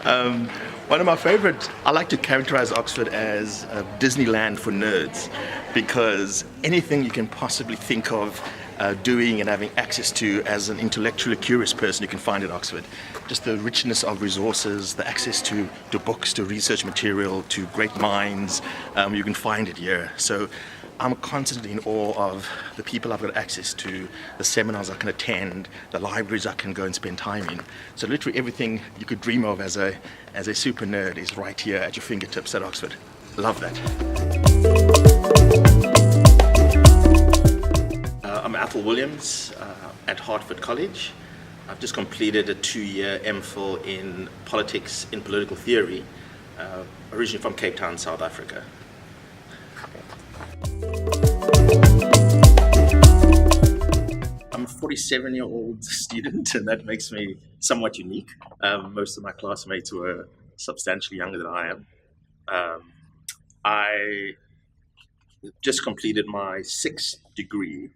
Um, One of my favorite, I like to characterize Oxford as Disneyland for nerds because anything you can possibly think of doing and having access to as an intellectually curious person you can find at Oxford. Just the richness of resources, the access to books, to research material, to great minds, you can find it here. So I'm constantly in awe of the people I've got access to, the seminars I can attend, the libraries I can go and spend time in. So literally everything you could dream of as a super nerd is right here at your fingertips at Oxford. Love that. I'm Athol Williams at Hertford College. I've just completed a 2-year MPhil in politics in political theory, originally from Cape Town, South Africa. I'm a 47-year-old student, and that makes me somewhat unique. Most of my classmates were substantially younger than I am. I just completed my 6th degree,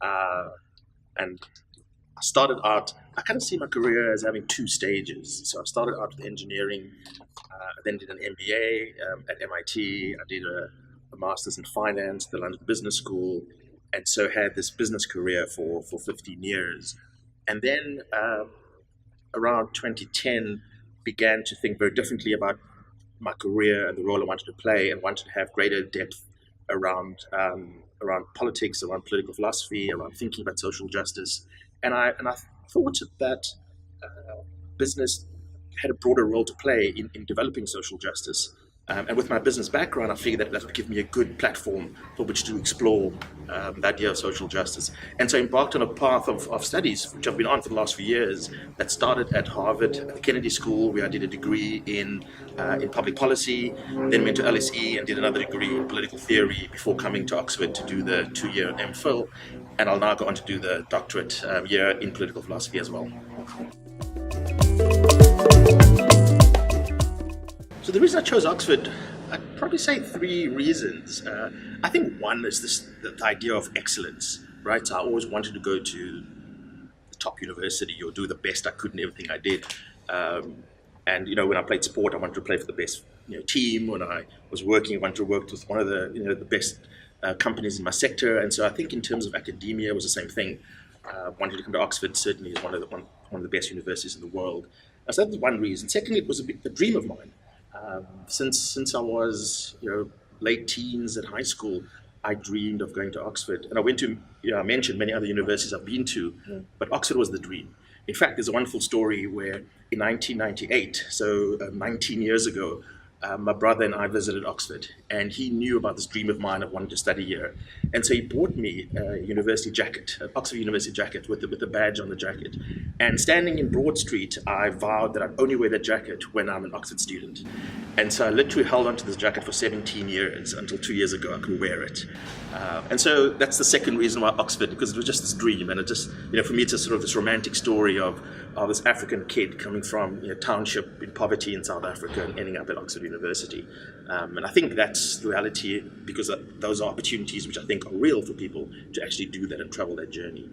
and I started out, I kind of see my career as having 2 stages. So I started out with engineering, then did an MBA at MIT. I did a master's in finance at the London Business School, and so had this business career for 15 years. And then around 2010, began to think very differently about my career and the role I wanted to play, and wanted to have greater depth around politics, around political philosophy, around thinking about social justice. And I thought that business had a broader role to play in developing social justice. And with my business background, I figured that would give me a good platform for which to explore the idea of social justice. And so I embarked on a path of studies, which I've been on for the last few years, that started at Harvard, at the Kennedy School, where I did a degree in public policy, then went to LSE and did another degree in political theory before coming to Oxford to do the 2-year MPhil. And I'll now go on to do the doctorate year in political philosophy as well. So the reason I chose Oxford, I'd probably say 3 reasons. I think one is the idea of excellence, right? So I always wanted to go to the top university or do the best I could in everything I did. And when I played sport, I wanted to play for the best team. When I was working, I wanted to work with one of the best companies in my sector. And so I think in terms of academia, it was the same thing. Wanted to come to Oxford, certainly is one of the best universities in the world. So that was one reason. Secondly, it was a dream of mine. Since I was late teens at high school, I dreamed of going to Oxford, and I went to I mentioned many other universities I've been to, but Oxford was the dream. In fact, there's a wonderful story where in 1998, so 19 years ago, my brother and I visited Oxford, and he knew about this dream of mine of wanting to study here, and so he bought me a university jacket, an Oxford University jacket with the badge on the jacket. And standing in Broad Street, I vowed that I'd only wear that jacket when I'm an Oxford student. And so I literally held onto this jacket for 17 years until 2 years ago I could wear it. And so that's the second reason why Oxford, because it was just this dream, and it just for me it's a sort of this romantic story of this African kid coming from a township in poverty in South Africa and ending up at Oxford University. And I think that's the reality, because those are opportunities which I think are real for people to actually do that and travel that journey.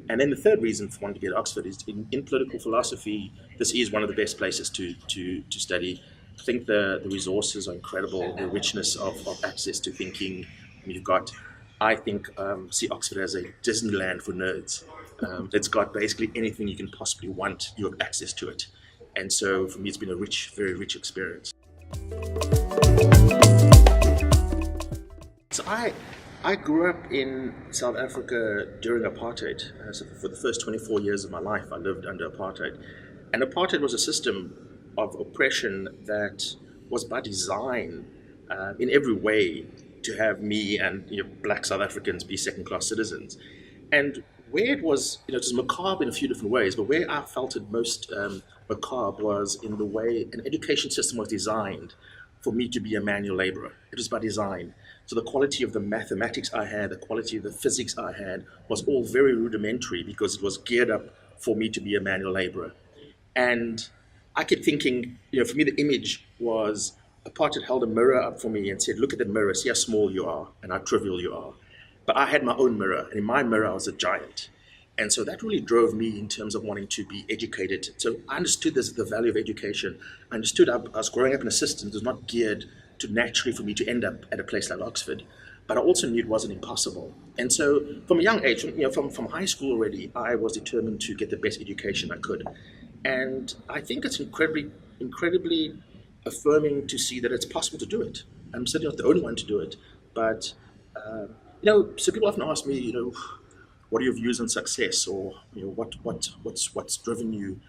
And then the third reason for wanting to be at Oxford is in political philosophy, this is one of the best places to study. I think the resources are incredible, the richness of access to thinking. You've got, I think, see Oxford as a Disneyland for nerds. It's got basically anything you can possibly want, you have access to it. And so for me, it's been a very rich experience. So I grew up in South Africa during apartheid. So for the first 24 years of my life, I lived under apartheid. And apartheid was a system of oppression that was by design in every way to have me and black South Africans be second-class citizens. And where it was, it was macabre in a few different ways, but where I felt it most macabre was in the way an education system was designed for me to be a manual laborer. It was by design. So the quality of the mathematics I had, the quality of the physics I had was all very rudimentary because it was geared up for me to be a manual laborer. And I kept thinking, for me the image was apartheid held a mirror up for me and said, look at that mirror, see how small you are and how trivial you are. But I had my own mirror, and in my mirror I was a giant. And so that really drove me in terms of wanting to be educated. So I understood the value of education. I understood I was growing up in a system that was not geared to naturally for me to end up at a place like Oxford. But I also knew it wasn't impossible. And so from a young age, from high school already, I was determined to get the best education I could. And I think it's incredibly affirming to see that it's possible to do it. I'm certainly not the only one to do it, but so people often ask me, what are your views on success, or what's driven you?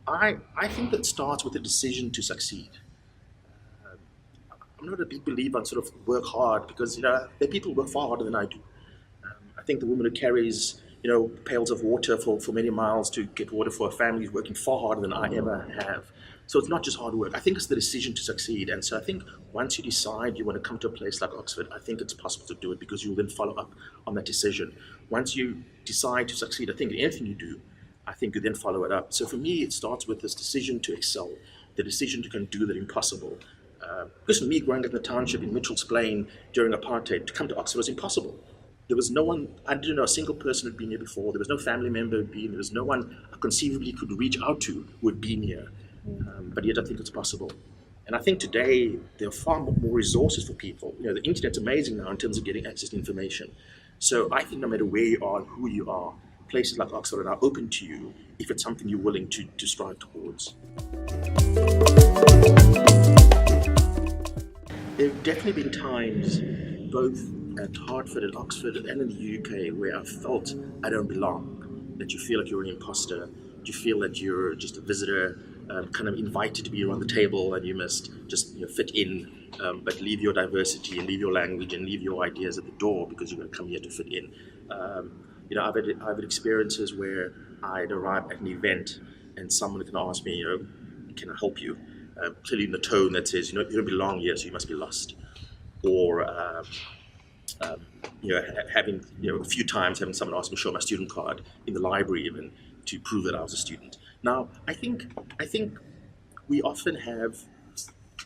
I think that starts with the decision to succeed. I'm not a big believer in sort of work hard, because there are people who work far harder than I do. I think the woman who carries pails of water for many miles to get water for her family is working far harder than I ever have. So it's not just hard work. I think it's the decision to succeed. And so I think once you decide you want to come to a place like Oxford, I think it's possible to do it, because you'll then follow up on that decision. Once you decide to succeed, I think in anything you do, I think you then follow it up. So for me, it starts with this decision to excel, the decision to can do the impossible. Because for me, growing up in the township in Mitchell's Plain during apartheid, to come to Oxford was impossible. There was no one, I didn't know a single person who'd been here before. There was no family member who'd been, there was no one I conceivably could reach out to who had been here. But yet I think it's possible. And I think today there are far more resources for people. The internet's amazing now in terms of getting access to information. So I think no matter where you are and who you are, places like Oxford are open to you if it's something you're willing to strive towards. There have definitely been times, both at Hartford and Oxford and in the UK, where I felt I don't belong, that you feel like you're an imposter, you feel that you're just a visitor, kind of invited to be around the table, and you must just fit in, but leave your diversity and leave your language and leave your ideas at the door because you're going to come here to fit in. I've had experiences where I'd arrive at an event and someone can ask me, can I help you? Clearly in the tone that says, you don't belong here, so you must be lost. Or having a few times having someone ask me to show my student card in the library even to prove that I was a student. Now, I think we often have.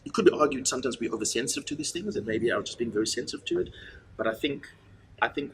It could be argued sometimes we're oversensitive to these things, and maybe I'm just being very sensitive to it. But I think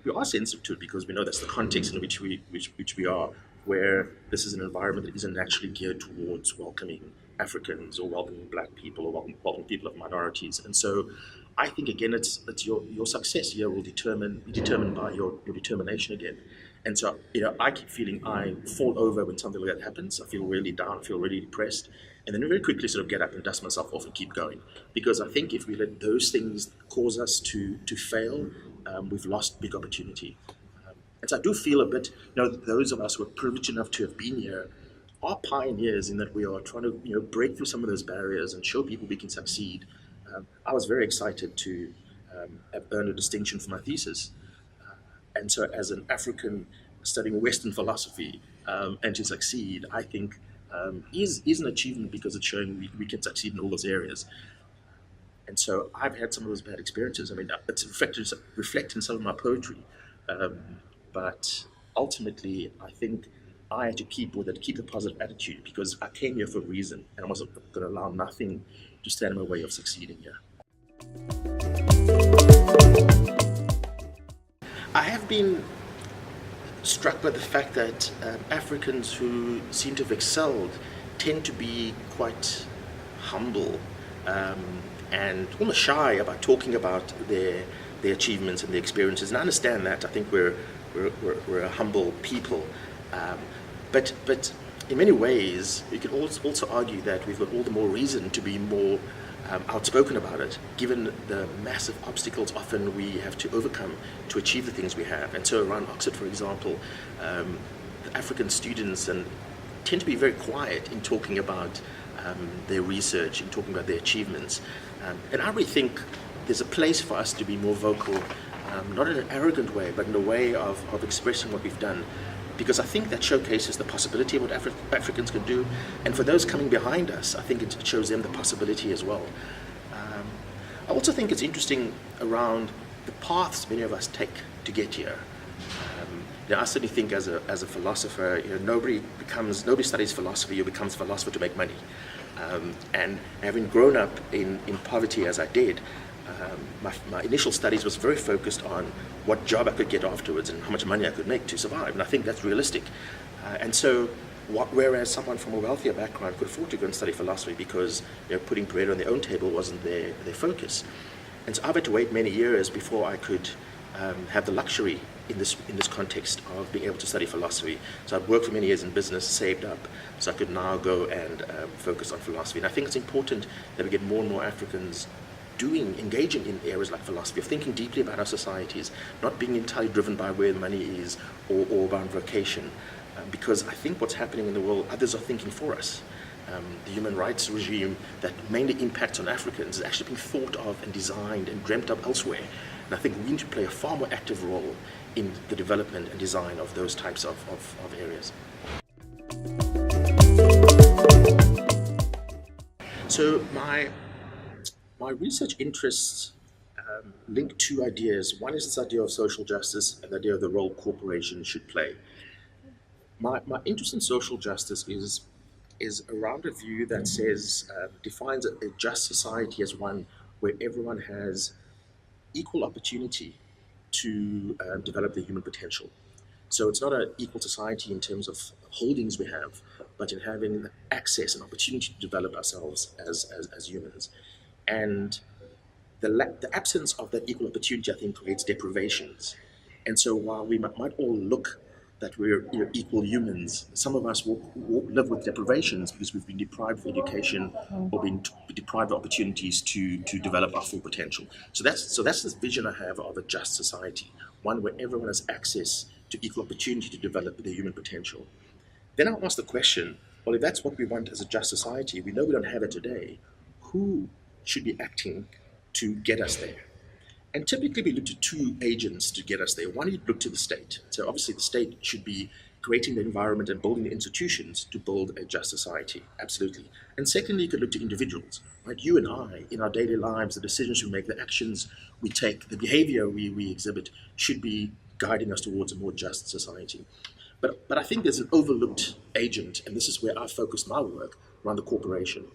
we are sensitive to it because we know that's the context in which we are, where this is an environment that isn't naturally geared towards welcoming Africans or welcoming Black people or welcoming people of minorities. And so I think, again, it's your success here will be determined by your determination again. And so, I keep feeling I fall over when something like that happens. I feel really down, I feel really depressed. And then very quickly sort of get up and dust myself off and keep going. Because I think if we let those things cause us to fail, we've lost big opportunity. And so I do feel a bit, those of us who are privileged enough to have been here are pioneers in that we are trying to, break through some of those barriers and show people we can succeed. I was very excited to have earned a distinction for my thesis. And so as an African studying Western philosophy and to succeed, I think is an achievement because it's showing we can succeed in all those areas. And so I've had some of those bad experiences. I mean, it's reflected in some of my poetry. But ultimately, I think I had to keep the positive attitude because I came here for a reason and I wasn't going to allow nothing to stand in my way of succeeding here. I have been struck by the fact that Africans who seem to have excelled tend to be quite humble and almost shy about talking about their achievements and their experiences. And I understand that. I think we're a humble people. But in many ways, you can also argue that we've got all the more reason to be more outspoken about it, given the massive obstacles often we have to overcome to achieve the things we have. And so around Oxford, for example, the African students tend to be very quiet in talking about their research, in talking about their achievements. And I really think there's a place for us to be more vocal, not in an arrogant way, but in a way of expressing what we've done. Because I think that showcases the possibility of what Africans can do. And for those coming behind us, I think it shows them the possibility as well. I also think it's interesting around the paths many of us take to get here. I certainly think as a philosopher, nobody studies philosophy or becomes a philosopher to make money. And having grown up in poverty as I did, my initial studies was very focused on what job I could get afterwards and how much money I could make to survive, and I think that's realistic. And so, whereas someone from a wealthier background could afford to go and study philosophy because putting bread on their own table wasn't their focus. And so I've had to wait many years before I could have the luxury in this context of being able to study philosophy. So I've worked for many years in business, saved up, so I could now go and focus on philosophy. And I think it's important that we get more and more Africans engaging in areas like philosophy, of thinking deeply about our societies, not being entirely driven by where the money is or by vocation. Because I think what's happening in the world, others are thinking for us. The human rights regime that mainly impacts on Africans is actually being thought of and designed and dreamt up elsewhere. And I think we need to play a far more active role in the development and design of those types of areas. So my research interests link two ideas. One is this idea of social justice and the idea of the role corporations should play. My interest in social justice is around a view that says, defines a just society as one where everyone has equal opportunity to develop their human potential. So it's not an equal society in terms of holdings we have, but in having access and opportunity to develop ourselves as humans. And the absence of that equal opportunity, I think, creates deprivations. And so while we might all look that we're equal humans, some of us will live with deprivations because we've been deprived of education or been deprived of opportunities to develop our full potential. So that's this vision I have of a just society, one where everyone has access to equal opportunity to develop their human potential. Then I'll ask the question, well, if that's what we want as a just society, we know we don't have it today, who should be acting to get us there? And typically we look to two agents to get us there. One, you look to the state. So obviously the state should be creating the environment and building the institutions to build a just society, absolutely. And secondly, you could look to individuals, right? You and I, in our daily lives, the decisions we make, the actions we take, the behavior we exhibit should be guiding us towards a more just society. But I think there's an overlooked agent, and this is where I focus my work, around the corporation.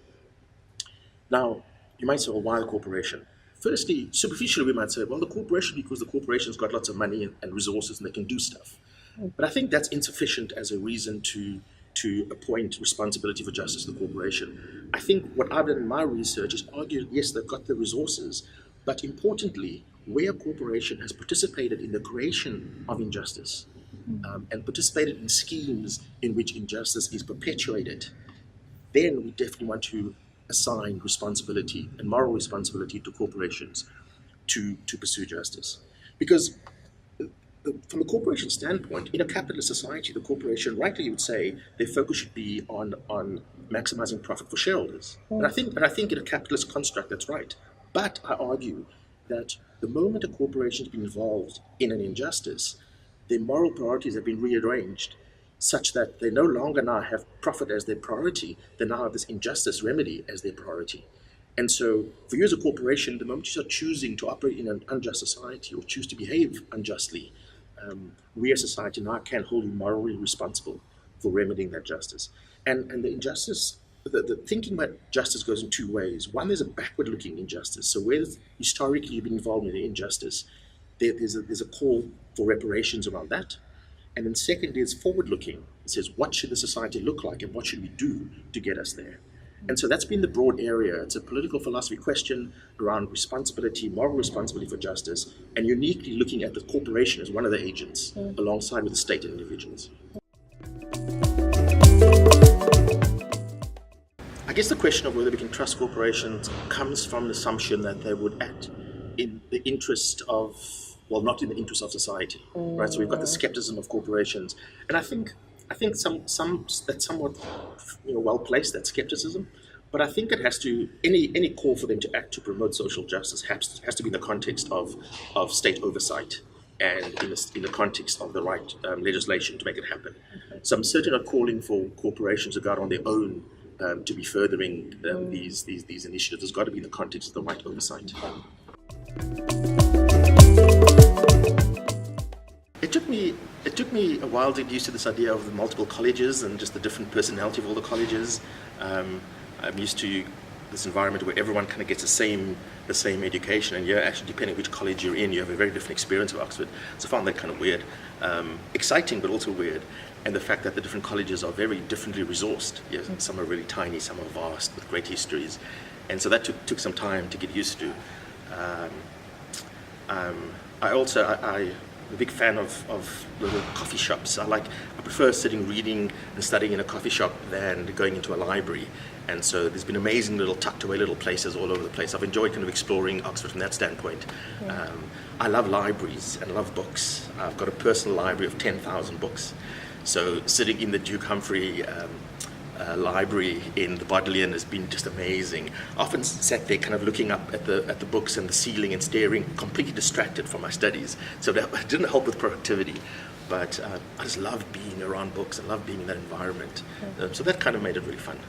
Now, you might say, well, why the corporation? Firstly, superficially, we might say, well, the corporation, because the corporation's got lots of money and resources and they can do stuff. But I think that's insufficient as a reason to appoint responsibility for justice to the corporation. I think what I've done in my research is argue, yes, they've got the resources, but importantly, where a corporation has participated in the creation of injustice and participated in schemes in which injustice is perpetuated, then we definitely want to assign responsibility and moral responsibility to corporations to pursue justice. Because from a corporation standpoint, in a capitalist society, the corporation, rightly you would say, their focus should be on maximizing profit for shareholders. And I think in a capitalist construct, that's right. But I argue that the moment a corporation has been involved in an injustice, their moral priorities have been rearranged such that they no longer now have profit as their priority, they now have this injustice remedy as their priority. And so for you as a corporation, the moment you start choosing to operate in an unjust society or choose to behave unjustly, we as society now can hold you morally responsible for remedying that justice. And the injustice, the thinking about justice goes in two ways. One, there's a backward-looking injustice. So where historically you've been involved in an injustice, there's a call for reparations around that. And then secondly, it's forward-looking. It says, what should the society look like and what should we do to get us there? And so that's been the broad area. It's a political philosophy question around responsibility, moral responsibility for justice, and uniquely looking at the corporation as one of the agents alongside with the state and individuals. I guess the question of whether we can trust corporations comes from an assumption that they would act in the interest of, well, not in the interest of society, right? So we've got the skepticism of corporations, and I think some that's somewhat well placed, that skepticism. But I think it has to, any call for them to act to promote social justice has to be in the context of state oversight and in the context of the right legislation to make it happen. So I'm certainly not calling for corporations to go out on their own to be furthering these initiatives. There's got to be in the context of the right oversight. It took me a while to get used to this idea of the multiple colleges and just the different personality of all the colleges. I'm used to this environment where everyone kind of gets the same education, and actually, depending which college you're in, you have a very different experience of Oxford. So I found that kind of weird, exciting, but also weird. And the fact that the different colleges are very differently resourced. Some are really tiny, some are vast with great histories, and so that took some time to get used to. I'm a big fan of little coffee shops. I prefer sitting reading and studying in a coffee shop than going into a library. And so there's been amazing little tucked away little places all over the place. I've enjoyed kind of exploring Oxford from that standpoint. Yeah. I love libraries and I love books. I've got a personal library of 10,000 books. So sitting in the Duke Humphrey library in the Bodleian has been just amazing. I often sat there kind of looking up at the books and the ceiling and staring, completely distracted from my studies. So that didn't help with productivity. But I just love being around books. I love being in that environment. So that kind of made it really fun.